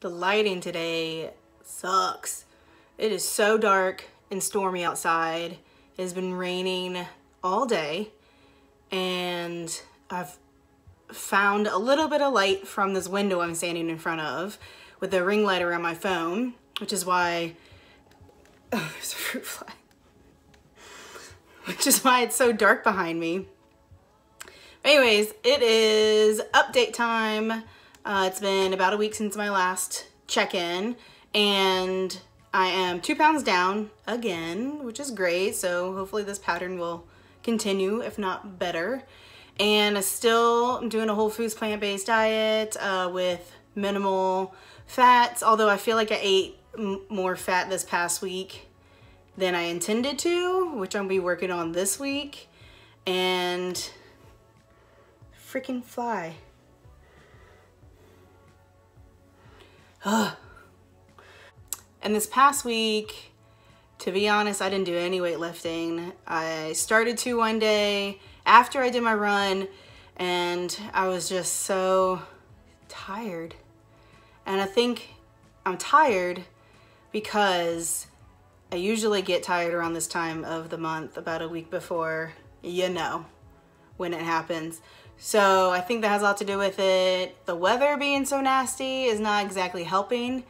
The lighting today sucks. It is so dark and stormy outside. It has been raining all day, and I've found a little bit of light from this window I'm standing in front of with the ring light around my phone, which is why there's a fruit fly. Which is why it's so dark behind me. Anyways, it is update time. It's been about a week since my last check-in, and I am 2 pounds down again, which is great. So hopefully this pattern will continue, if not better. And I'm doing a whole foods plant-based diet with minimal fats, although I feel like I ate more fat this past week than I intended to, which I'll be working on this week. And freaking fly. Ugh. And this past week, to be honest, I didn't do any weightlifting. I started to one day after I did my run, and I was just so tired. And I think I'm tired because I usually get tired around this time of the month, about a week before, when it happens. So I think that has a lot to do with it. The weather being so nasty is not exactly helping,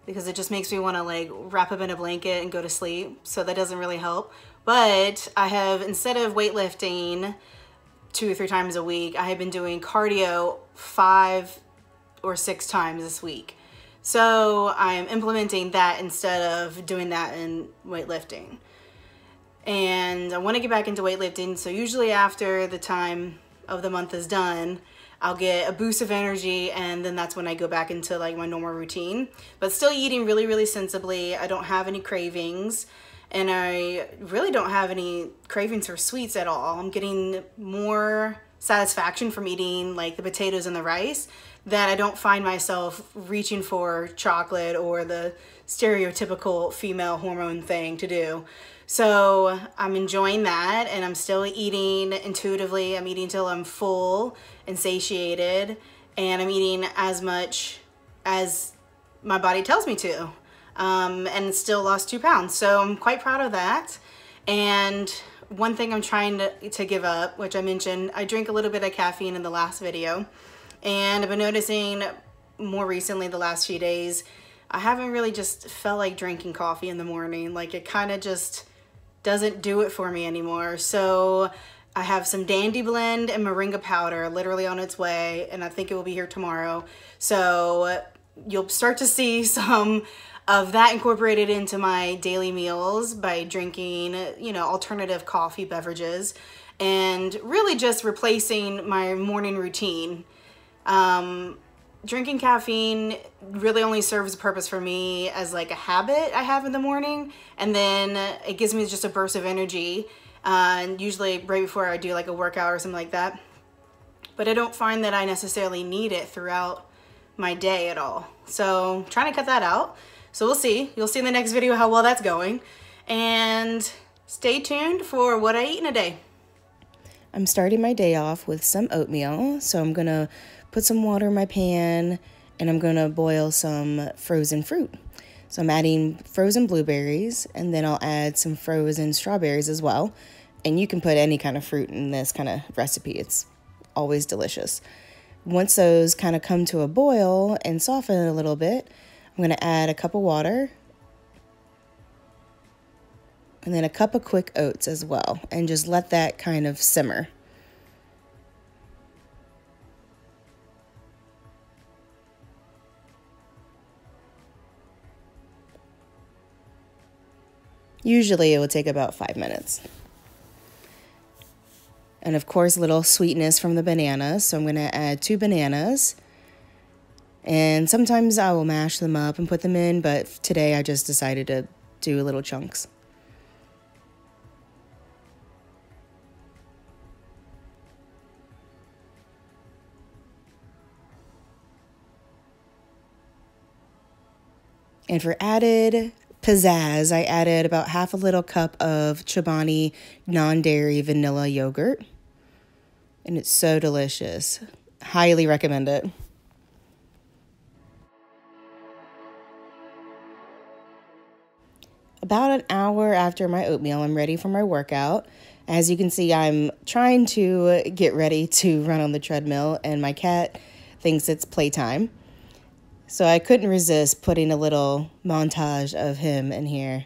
because it just makes me want to like wrap up in a blanket and go to sleep. So that doesn't really help. But I have, instead of weightlifting 2 or 3 times a week, I have been doing cardio 5 or 6 times this week. So I'm implementing that instead of doing that in weightlifting. And I want to get back into weightlifting. So usually after the time of the month is done, I'll get a boost of energy, and then that's when I go back into like my normal routine. But still eating really, really sensibly. I don't have any cravings, and I really don't have any cravings for sweets at all. I'm getting more satisfaction from eating like the potatoes and the rice, that I don't find myself reaching for chocolate or the stereotypical female hormone thing to do. So I'm enjoying that, and I'm still eating intuitively. I'm eating till I'm full and satiated, and I'm eating as much as my body tells me to, and still lost 2 pounds. So I'm quite proud of that. And one thing I'm trying to give up, which I mentioned, I drink a little bit of caffeine in the last video, and I've been noticing more recently, the last few days, I haven't really just felt like drinking coffee in the morning. Like, it kind of just doesn't do it for me anymore. So I have some Dandy Blend and Moringa powder literally on its way, and I think it will be here tomorrow. So you'll start to see some of that incorporated into my daily meals by drinking, alternative coffee beverages, and really just replacing my morning routine. Drinking caffeine really only serves a purpose for me as like a habit I have in the morning, and then it gives me just a burst of energy, and usually right before I do like a workout or something like that. But I don't find that I necessarily need it throughout my day at all. So I'm trying to cut that out. So we'll see. You'll see in the next video how well that's going. And stay tuned for what I eat in a day. I'm starting my day off with some oatmeal. So I'm gonna put some water in my pan, and I'm gonna boil some frozen fruit. So I'm adding frozen blueberries, and then I'll add some frozen strawberries as well. And you can put any kind of fruit in this kind of recipe. It's always delicious. Once those kind of come to a boil and soften a little bit, I'm gonna add a cup of water, and then a cup of quick oats as well, and just let that kind of simmer. Usually it would take about 5 minutes. And of course, a little sweetness from the bananas. So I'm going to add 2 bananas. And sometimes I will mash them up and put them in, but today I just decided to do little chunks. And for added pizzazz, I added about half a little cup of Chobani non-dairy vanilla yogurt. And it's so delicious. Highly recommend it. About an hour after my oatmeal, I'm ready for my workout. As you can see, I'm trying to get ready to run on the treadmill, and my cat thinks it's playtime. So I couldn't resist putting a little montage of him in here.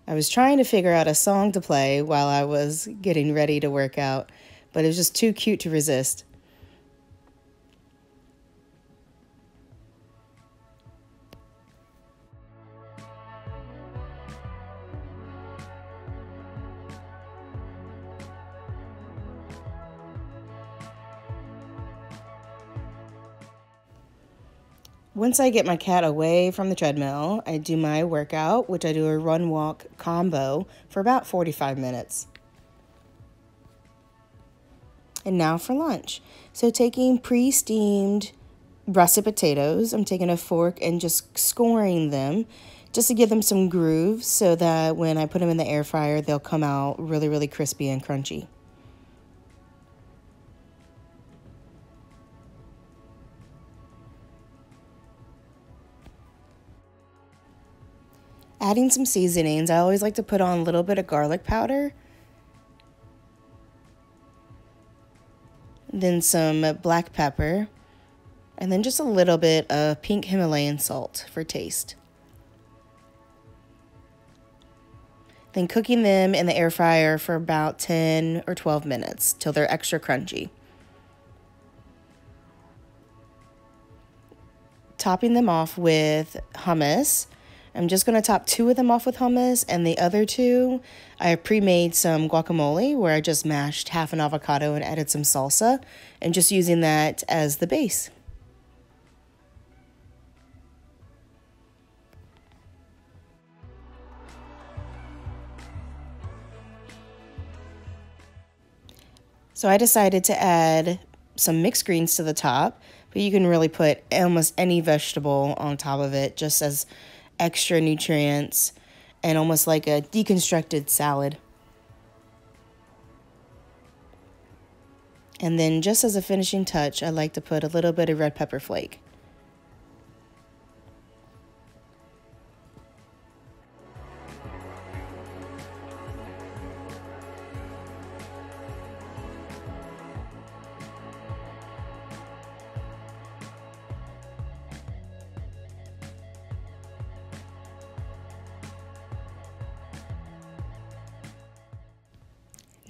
I was trying to figure out a song to play while I was getting ready to work out, but it was just too cute to resist. Once I get my cat away from the treadmill, I do my workout, which I do a run-walk combo for about 45 minutes. And now for lunch. So taking pre-steamed russet potatoes, I'm taking a fork and just scoring them just to give them some grooves so that when I put them in the air fryer, they'll come out really, really crispy and crunchy. Adding some seasonings, I always like to put on a little bit of garlic powder, then some black pepper, and then just a little bit of pink Himalayan salt for taste. Then cooking them in the air fryer for about 10 or 12 minutes till they're extra crunchy. Topping them off with hummus. I'm just going to top 2 of them off with hummus, and the other 2, I pre-made some guacamole where I just mashed half an avocado and added some salsa, and just using that as the base. So I decided to add some mixed greens to the top, but you can really put almost any vegetable on top of it just as extra nutrients and almost like a deconstructed salad. And then just as a finishing touch, I like to put a little bit of red pepper flake.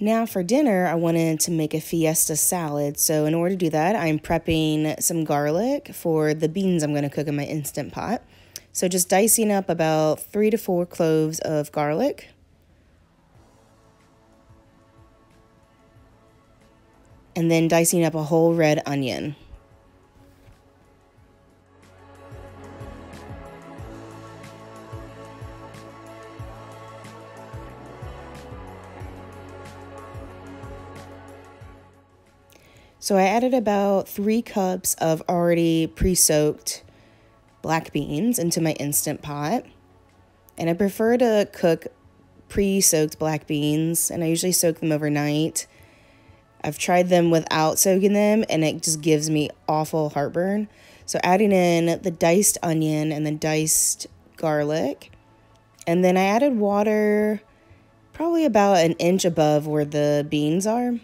Now for dinner, I wanted to make a fiesta salad. So in order to do that, I'm prepping some garlic for the beans I'm going to cook in my Instant Pot. So just dicing up about 3 to 4 cloves of garlic. And then dicing up a whole red onion. So I added about 3 cups of already pre-soaked black beans into my Instant Pot. And I prefer to cook pre-soaked black beans, and I usually soak them overnight. I've tried them without soaking them, and it just gives me awful heartburn. So adding in the diced onion and the diced garlic. And then I added water probably about an inch above where the beans are.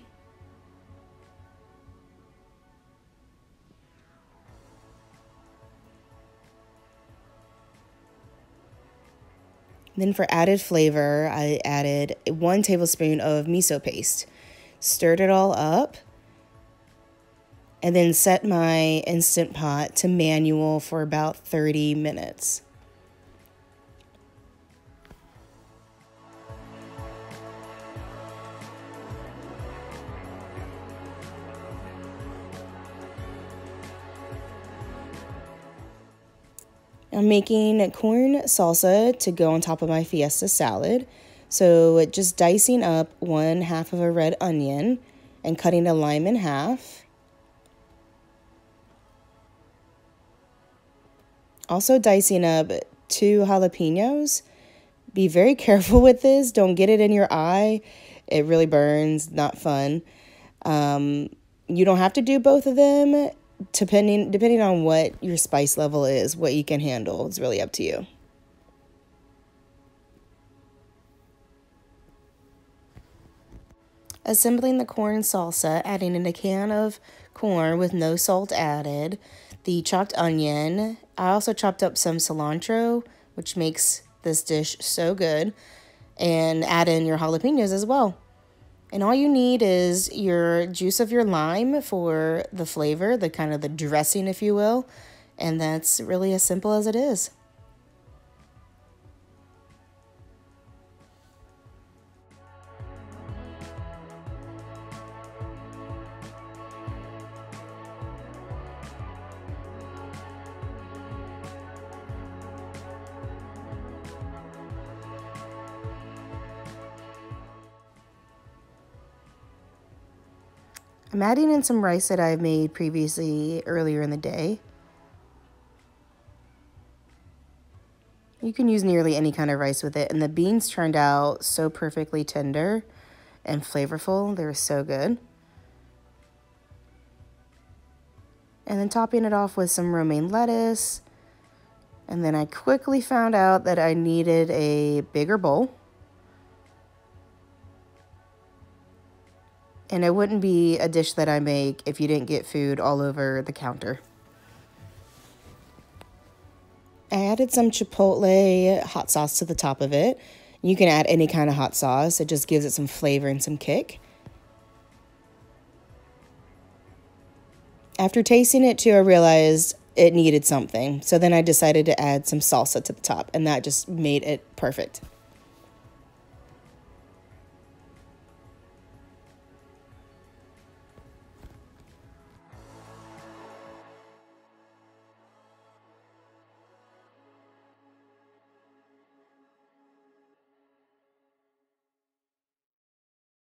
Then for added flavor, I added 1 tablespoon of miso paste. Stirred it all up, and then set my Instant Pot to manual for about 30 minutes. I'm making corn salsa to go on top of my fiesta salad. So just dicing up 1/2 of a red onion and cutting a lime in half. Also dicing up 2 jalapenos. Be very careful with this. Don't get it in your eye. It really burns, not fun. You don't have to do both of them. Depending on what your spice level is, what you can handle. It's really up to you. Assembling the corn salsa, adding in a can of corn with no salt added, the chopped onion. I also chopped up some cilantro, which makes this dish so good, and add in your jalapenos as well. And all you need is your juice of your lime for the flavor, the kind of the dressing, if you will. And that's really as simple as it is. I'm adding in some rice that I've made previously earlier in the day. You can use nearly any kind of rice with it, and the beans turned out so perfectly tender and flavorful. They were so good. And then topping it off with some romaine lettuce. And then I quickly found out that I needed a bigger bowl. And it wouldn't be a dish that I make if you didn't get food all over the counter. I added some chipotle hot sauce to the top of it. You can add any kind of hot sauce. It just gives it some flavor and some kick. After tasting it too, I realized it needed something. So then I decided to add some salsa to the top, and that just made it perfect.